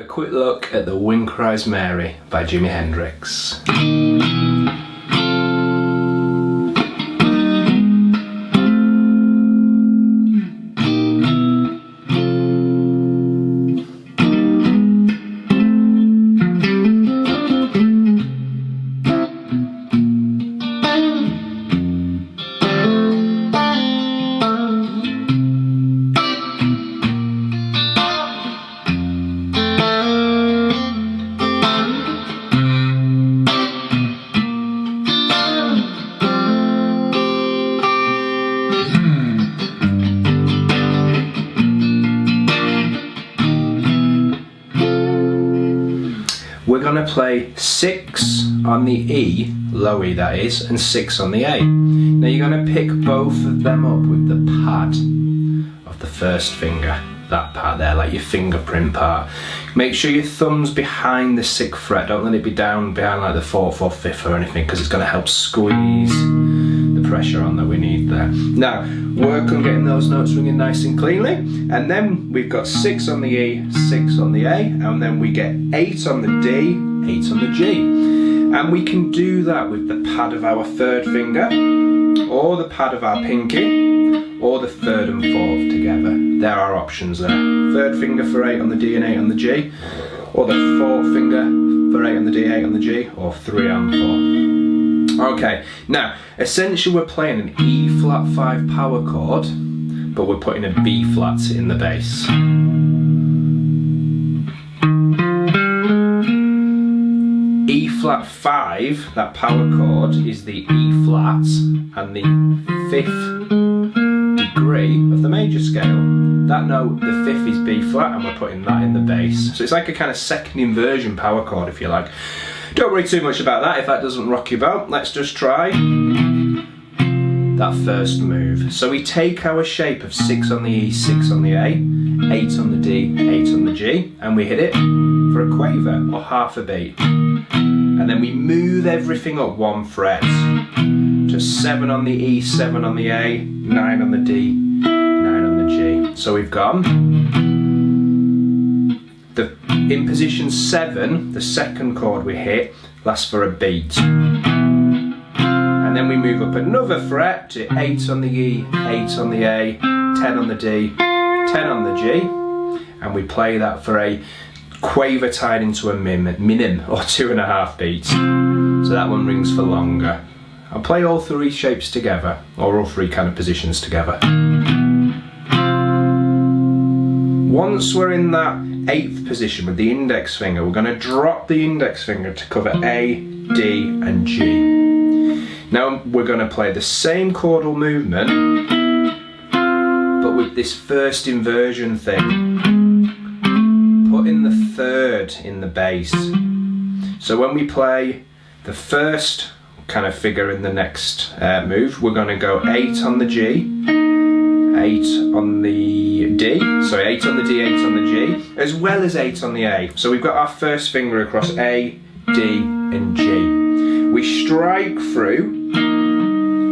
a quick look at the Wind Cries Mary by Jimi Hendrix. We're going to play 6 on the E, low E that is, and 6 on the A. Now you're going to pick both of them up with the pad of the first finger, that part there, like your fingerprint part. Make sure your thumb's behind the 6th fret, don't let it be down behind like the 4th or 5th or anything, because it's going to help squeeze the pressure on that we need there. Now, work on getting those notes ringing nice and cleanly, and then we've got 6 on the E, 6 on the A, and then we get 8 on the D, 8 on the G. And we can do that with the pad of our 3rd finger, or the pad of our pinky, or the 3rd and 4th together. There are options there. 3rd finger for 8 on the D and 8 on the G, or the 4th finger for 8 on the D, 8 on the G, or 3 and 4. Okay, now essentially we're playing an E flat 5 power chord, but we're putting a B flat in the bass. E flat 5, that power chord, is the E flat and the 5th degree of the major scale. That note, the 5th, is B flat, and we're putting that in the bass. So it's like a kind of second inversion power chord, if you like. Don't worry too much about that if that doesn't rock your boat. Let's just try that first move. So we take our shape of 6 on the E, 6 on the A, 8 on the D, 8 on the G, and we hit it for a quaver or half a beat. And then we move everything up 1 fret to 7 on the E, 7 on the A, 9 on the D, 9 on the G. So we've gone in position 7, the 2nd chord we hit lasts for a beat. And then we move up another fret to 8 on the E, 8 on the A, 10 on the D, 10 on the G, and we play that for a quaver tied into a minim or 2.5 beats. So that one rings for longer. I'll play all 3 shapes together, or all 3 kind of positions together. Once we're in that 8th position with the index finger, we're going to drop the index finger to cover A, D and G. Now we're going to play the same chordal movement, but with this first inversion thing, putting the 3rd in the bass. So when we play the first kind of figure in the next move, we're going to go 8 on the G, 8 on the D, sorry, 8 on the D, 8 on the G, as well as 8 on the A. So we've got our first finger across A, D and G. We strike through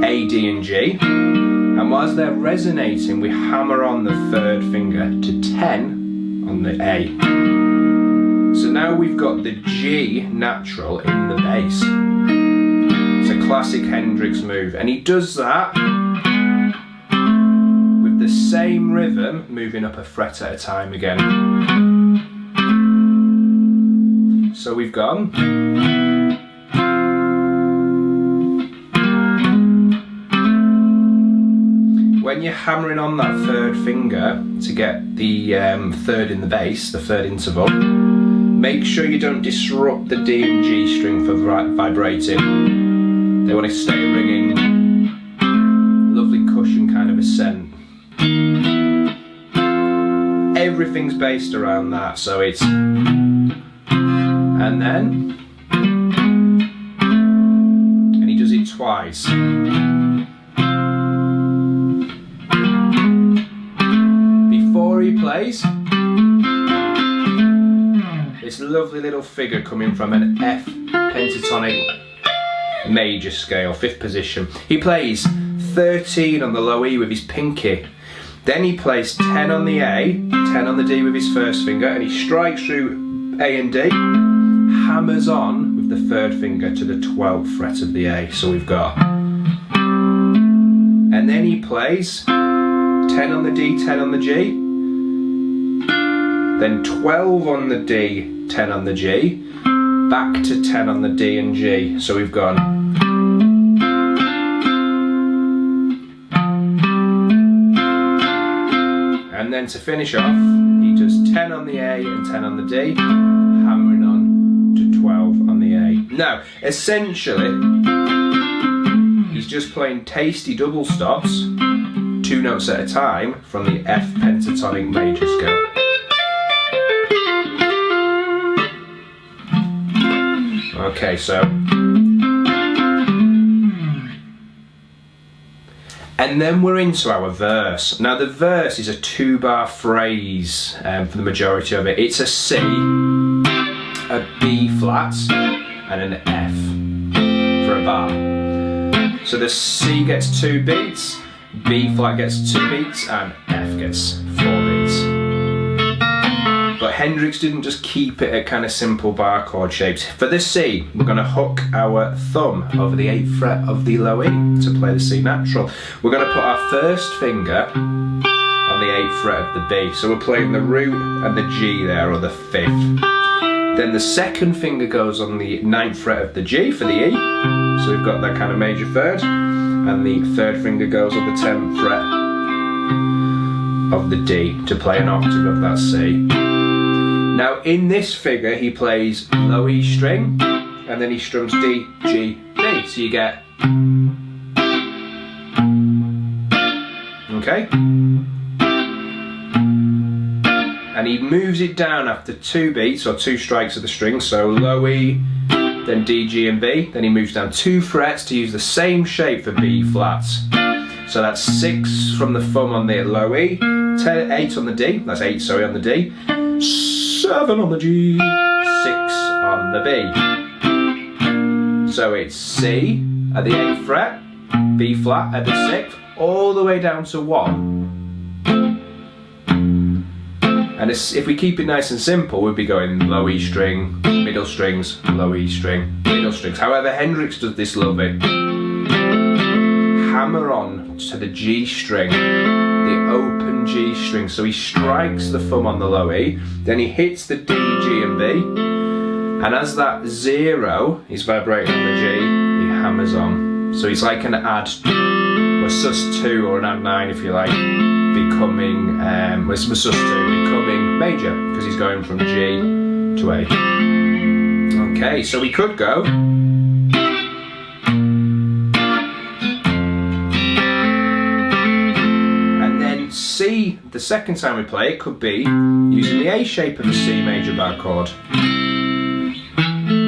A, D and G, and whilst they're resonating, we hammer on the 3rd finger to 10 on the A. So now we've got the G natural in the bass. It's a classic Hendrix move, and he does that with the same rhythm, moving up a fret at a time again. So we've gone. When you're hammering on that 3rd finger to get the 3rd in the bass, the 3rd interval, make sure you don't disrupt the D and G string for vibrating. They want to stay ringing. Lovely cushion kind of ascent. Everything's based around that, so it's... And then... And he does it twice. Before he plays, this lovely little figure coming from an F pentatonic major scale, 5th position. He plays 13 on the low E with his pinky. Then he plays 10 on the A, 10 on the D with his first finger, and he strikes through A and D, hammers on with the third finger to the 12th fret of the A. So we've got, and then he plays 10 on the D, 10 on the G, then 12 on the D, 10 on the G, back to 10 on the D and G. So we've gone, and then to finish off, he does 10 on the A and 10 on the D, hammering on to 12 on the A. Now, essentially, he's just playing tasty double stops, 2 notes at a time, from the F pentatonic major scale. Okay, so, and then we're into our verse. Now the verse is a 2-bar phrase for the majority of it. It's a C, a B flat, and an F for a bar. So the C gets 2 beats, B flat gets 2 beats, and F gets 4 beats. But Hendrix didn't just keep it at kind of simple bar chord shapes. For the C, we're going to hook our thumb over the 8th fret of the low E to play the C natural. We're going to put our first finger on the 8th fret of the B. So we're playing the root and the G there, or the 5th. Then the second finger goes on the 9th fret of the G for the E. So we've got that kind of major third. And the third finger goes on the 10th fret of the D to play an octave of that C. Now in this figure he plays low E string and then he strums D, G, B. So you get, okay? And he moves it down after 2 beats or 2 strikes of the string. So low E, then D, G and B. Then he moves down 2 frets to use the same shape for B flats. So that's 6 from the thumb on the low E, 8 on the D, that's 8 sorry on the D, 7 on the G, 6 on the B. So it's C at the 8th fret, B flat at the 6th, all the way down to 1. And if we keep it nice and simple, we'd be going low E string, middle strings, low E string, middle strings. However, Hendrix does this lovely hammer on to the G string, the open G string. So he strikes the thumb on the low E, then he hits the D, G and B, and as that 0 is vibrating on the G, he hammers on. So it's like an add, or sus2 or an add 9 if you like, becoming, sus2 becoming major, because he's going from G to A. Okay, so we could go, C, the second time we play it, could be using the A shape of the C major bar chord.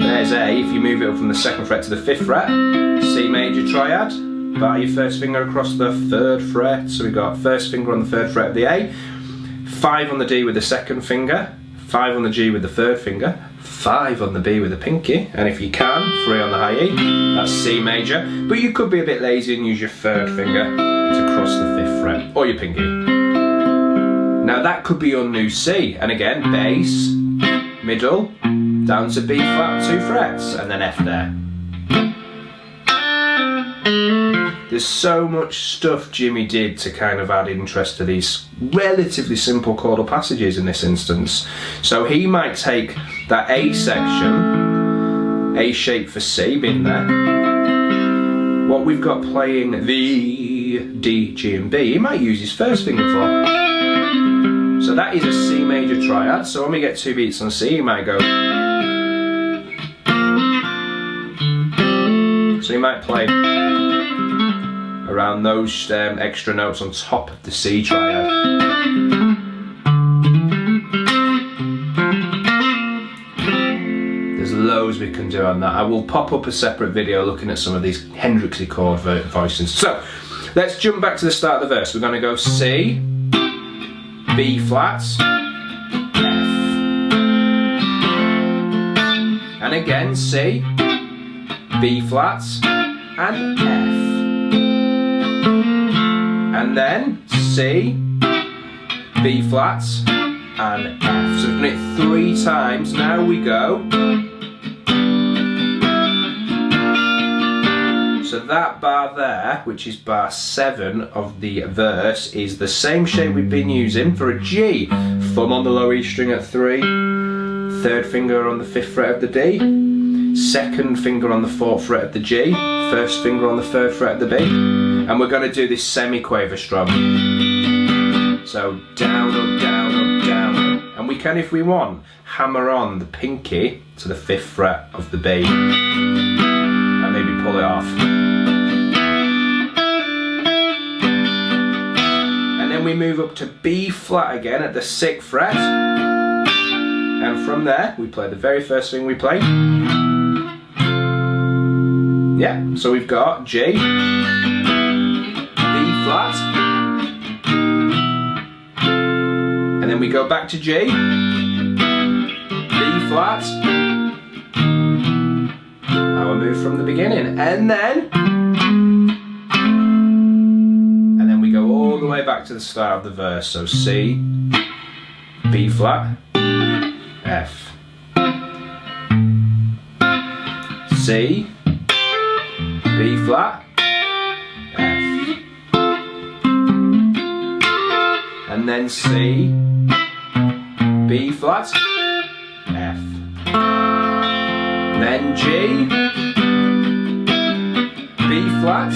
There's A, if you move it up from the 2nd fret to the 5th fret, C major triad, bar your first finger across the 3rd fret, so we got first finger on the 3rd fret of the A, 5 on the D with the 2nd finger, 5 on the G with the 3rd finger, 5 on the B with the pinky, and if you can, 3 on the high E, that's C major, but you could be a bit lazy and use your 3rd finger to cross the 5th fret, or your pinky. Now that could be your new C, and again, bass, middle, down to B flat, 2 frets, and then F there. There's so much stuff Jimmy did to kind of add interest to these relatively simple chordal passages in this instance. So he might take that A section, A shape for C being there, what we've got playing the D, G and B, he might use his first finger for. So that is a C major triad, so when we get 2 beats on C, he might go. So he might play around those extra notes on top of the C triad. There's loads we can do on that. I will pop up a separate video looking at some of these Hendrixy chord voicings. So let's jump back to the start of the verse. We're going to go C, B flats, F, and again C, B flats, and F, and then C, B flats, and F. So we've done it 3 times. Now we go. So that bar there, which is bar 7 of the verse, is the same shape we've been using for a G. Thumb on the low E string at 3, 3rd finger on the 5th fret of the D, 2nd finger on the 4th fret of the G, 1st finger on the 3rd fret of the B, and we're going to do this semi-quaver strum. So down, up, down, up, down, up. And we can, if we want, hammer on the pinky to the 5th fret of the B and maybe pull it off. And then we move up to B flat again at the 6th fret, and from there we play the very first thing we play. Yeah, so we've got G, B flat, and then we go back to G, B flat. Now we move from the beginning, and then we go all the way back to the start of the verse. So C, B flat, F, C, B flat, F, and then C, B flat, F, then G, B flat,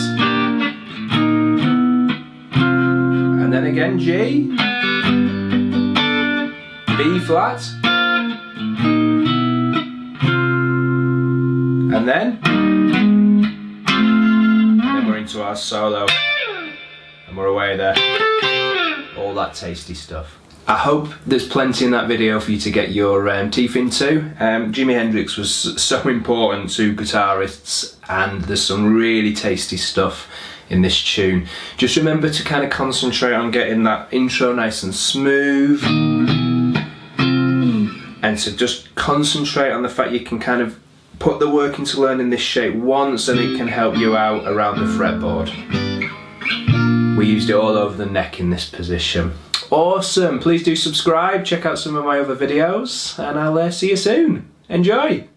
and then again G, B flat, and then we're into our solo, and we're away there. All that tasty stuff. I hope there's plenty in that video for you to get your teeth into. Jimi Hendrix was so important to guitarists, and there's some really tasty stuff in this tune. Just remember to kind of concentrate on getting that intro nice and smooth, and to just concentrate on the fact you can kind of put the work into learning this shape once, and it can help you out around the fretboard. We used it all over the neck in this position. Awesome, please do subscribe, check out some of my other videos, and I'll see you soon. Enjoy!